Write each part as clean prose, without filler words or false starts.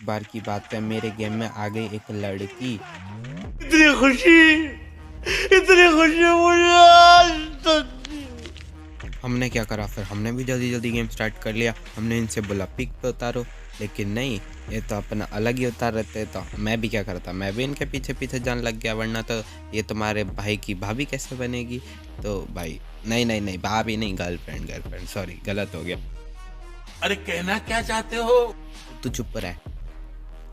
बार की बात है, मेरे गेम में आ गई एक लड़की। इतनी खुशी, इतनी खुशी मुझे आज तक। हमने क्या करा, फिर हमने भी जल्दी जल्दी गेम स्टार्ट कर लिया। हमने इनसे बोला पिक पे उतारो, लेकिन नहीं, ये तो अपना अलग ही उतार रहे थे। तो मैं भी क्या करता, मैं भी इनके पीछे पीछे जान लग गया, वरना तो ये तुम्हारे भाई की भाभी कैसे बनेगी। तो भाई नहीं नहीं नहीं, भाभी नहीं, गर्लफ्रेंड गर्लफ्रेंड, सॉरी गलत हो गया। अरे कहना क्या चाहते हो? तू चुप रह।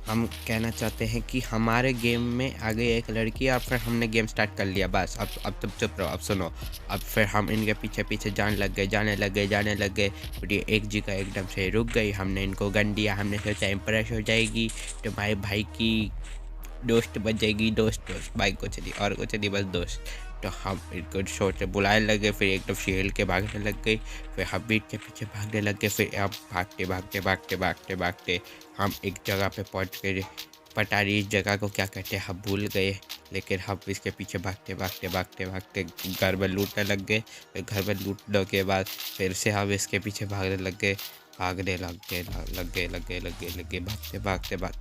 हम कहना चाहते हैं कि हमारे गेम में आ गई एक लड़की और फिर हमने गेम स्टार्ट कर लिया। बस अब तुम चुप रहो। अब सुनो, अब फिर हम इनके पीछे पीछे जाने लग गए। फिर ये एक जगह एकदम से रुक गई। हमने इनको गन दिया, हमने सोचा इम्प्रेस हो जाएगी, तुम्हारे भाई की दोस्त बन जाएगी। दोस्त भाई कुछ नहीं, और कुछ नहीं, बस दोस्त। तो हम इनको सोच बुलाने लगे, फिर एकदम शेल के भागने लग गई। फिर हम बीट के पीछे भागने लग गए। फिर हम भागते हम एक जगह पे पहुंच गए। पता नहीं इस जगह को क्या कहते हैं, हम भूल गए। लेकिन हम इसके पीछे भागते घर में लूटने लग गए। फिर घर में लूटने के बाद फिर से हम इसके पीछे भागने लग गए। भागते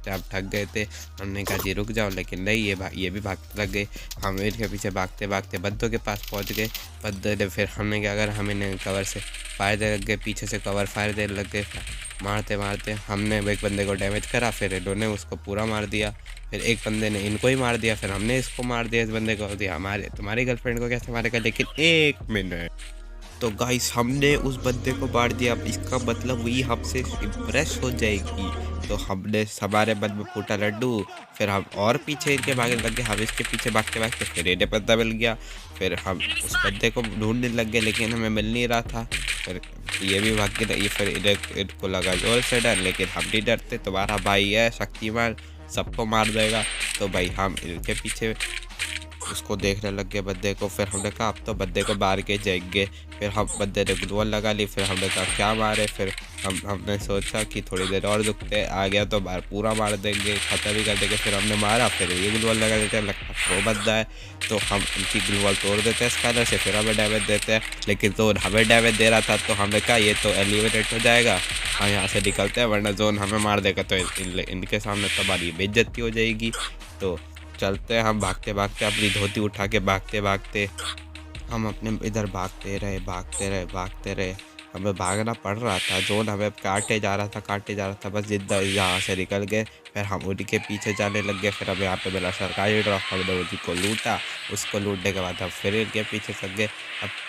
हम थक गए थे। हमने कहा जी रुक जाओ, लेकिन नहीं, ये भी भागते लग गए। हम इनके पीछे भागते बंदों के पास पहुंच गए। बंदों ने फिर हमने क्या करा, हम इन्हें कवर से फायर देने लग गए, पीछे से कवर फायर देने लग गए। मारते हमने एक बंदे को डैमेज करा, फिर इन्होंने उसको पूरा मार दिया। फिर एक बंदे ने इनको ही मार दिया, फिर हमने इसको मार दिया, इस बंदे को दिया। तुम्हारी गर्लफ्रेंड को कैसे मारेगा? लेकिन 1 मिनट, तो गाइस हमने उस बंदे को मार दिया। अब इसका मतलब वही हमसे इम्प्रेस हो जाएगी। तो हमने हमारे मन में फूटा लड्डू। फिर हम और पीछे इनके भागने लग गए। हम इसके पीछे भागते फिर इन्हें बंदा मिल गया। फिर हम उस बंदे को ढूंढने लग गए, लेकिन हमें मिल नहीं रहा था। फिर ये भी भाग के, फिर इनको लगा जोर से डर, लेकिन हम नहीं डरते। तुम्हारा भाई है शक्तिमान, सबको मार देगा। तो भाई हम इनके पीछे उसको देखने लग गए बंदे को। फिर हमने कहा अब तो बंदे को मार के जाएंगे। फिर हम बंदे ने ग्लूवल लगा ली। फिर हमने कहा क्या मारे। फिर हमने सोचा कि थोड़ी देर और रुकते, आ गया तो बाहर पूरा मार देंगे, ख़त्म ही कर देंगे। फिर हमने मारा, फिर ये ग्लूवल लगा देते हैं, लगता है वो बंदा है। तो हम उनकी ग्लूवल तोड़ देते हैं स्कैनर से, फिर हमें डैमेज देते हैं। लेकिन जोन हमें डैमेज दे रहा था, तो हमने कहा ये तो एलिमिनेट हो जाएगा, हम यहाँ से निकलते हैं, वरना जोन हमें मार देगा तो इनके सामने तो हमारी बेइज्जती हो जाएगी। तो चलते हैं हम भागते अपनी धोती उठा के भागते हम अपने इधर भागते रहे। हमें भागना पड़ रहा था, जोन हमें काटे जा रहा था, बस जिद्दा यहाँ से निकल गए। फिर हम उनके पीछे जाने लग गए। फिर हमें यहाँ पे मिला सरकारी ड्रॉप, हमने उसी को लूटा। उसको लूटने के बाद हम फिर इनके पीछे चल गए।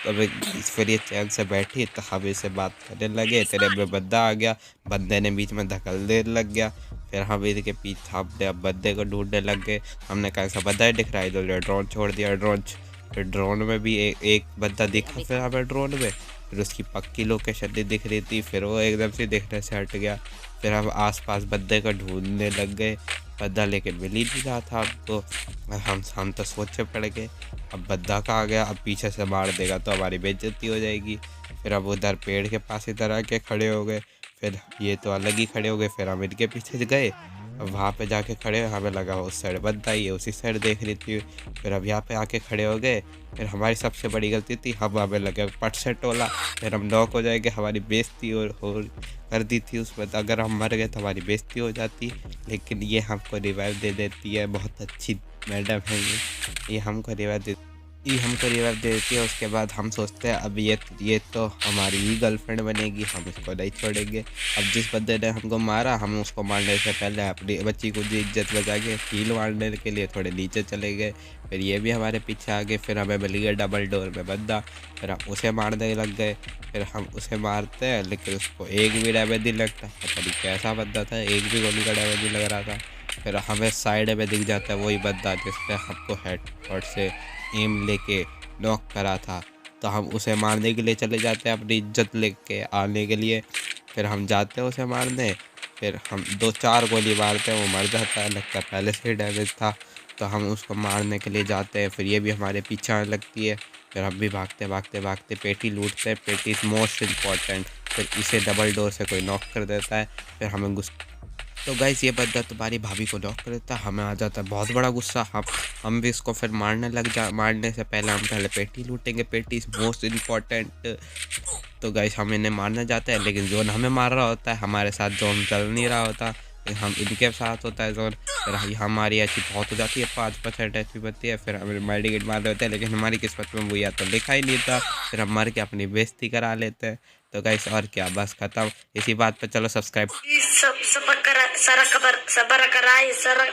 अब फिर ये चैन से बैठी, तो हम इससे बात करने लगे। तेरे में बंदा आ गया, बंदे ने बीच में धकल देने लग गया। फिर हम इनके पीछे हमने अब बंदे को ढूंढने लग गए। हमने कहा ऐसा बंदा ही दिख रहा है, इधर ड्रोन छोड़ दिया। फिर ड्रोन में भी एक बंदा दिखा, फिर हमें ड्रोन में फिर उसकी पक्की लोकेशन नहीं दिख रही थी। फिर वो एकदम से दिखने से हट गया। फिर हम आसपास बंदे को ढूंढने लग गए, बंदा लेकिन मिल ही नहीं रहा था। अब तो हम तो सोचे पड़ गए, अब बंदा कहाँ गया, अब पीछे से मार देगा तो हमारी बेइज्जती हो जाएगी। फिर अब उधर पेड़ के पास इधर आके खड़े हो गए। फिर ये तो अलग ही खड़े हो गए। फिर हम इनके पीछे गए, अब वहाँ पे जाके खड़े, हमें लगा उस साइड बंदा ही है, उसी साइड देख रही थी। फिर अब यहाँ पे आके खड़े हो गए। फिर हमारी सबसे बड़ी गलती थी, हम हमें लगे पट से टोला, फिर हम नॉक हो जाएंगे, हमारी बेइज्जती हो कर दी थी उसमें। तो अगर हम मर गए तो हमारी बेइज्जती हो जाती, लेकिन ये हमको रिवाइव दे देती है। बहुत अच्छी मैडम है ये हमको रिवाइव दे देती है। उसके बाद हम सोचते हैं अब ये तो हमारी ही गर्लफ्रेंड बनेगी, हम इसको नहीं छोड़ेंगे। अब जिस बंदे ने हमको मारा, हम उसको मारने से पहले अपनी बच्ची को इज्जत बचा के हील मारने के लिए थोड़े नीचे चले गए। फिर ये भी हमारे पीछे आ गए। फिर हमें मिल गया डबल डोर में बंदा, फिर हम उसे मारने लग गए। फिर हम उसे मारते हैं, लेकिन उसको एक भी डैमेज नहीं लगता। पता नहीं कैसा बंदा था, एक भी गोली का डैमेज नहीं लग रहा था। फिर हमें साइड में दिख जाता है वही बंदा जिसने हमको हेडशॉट से एम लेके नॉक करा था। तो हम उसे मारने के लिए चले जाते हैं, अपनी इज्जत लेके आने के लिए। फिर हम जाते हैं उसे मारने। फिर हम 2-4 गोली मारते हैं, वो मर जाता है, लगता है पहले से ही डैमेज था। तो हम उसको मारने के लिए जाते हैं, फिर ये भी हमारे पीछे आने लगती है। फिर हम भी भागते पेटी लूटते हैं। पेटी इज़ मोस्ट इम्पॉर्टेंट। फिर इसे डबल डोर से कोई नॉक कर देता है। फिर हमें तो गाइस ये बंदा तुम्हारी भाभी को नॉक कर देता है, हमें आ जाता है बहुत बड़ा गुस्सा। हम भी इसको फिर मारने से पहले हम पहले पेटी लूटेंगे, पेटी इज़ मोस्ट इम्पॉर्टेंट। तो गाइस हम इन्हें मारने जाते हैं, लेकिन जोन हमें मार रहा होता है, हमारे साथ जोन चल नहीं रहा होता। हम इनके साथ होता है जोन, फिर हमारी ऐसी बहुत हो जाती है 5% एचपी बनती है, फिर हमें मेडिकेट मार होते हैं, लेकिन हमारी किस्मत में वो या तो लिखा ही नहीं था, फिर हम मर के अपनी बेइज्जती करा लेते हैं। तो गाइस और क्या, बस खत्म इसी बात पे। चलो सब्सक्राइब सबर कराए सर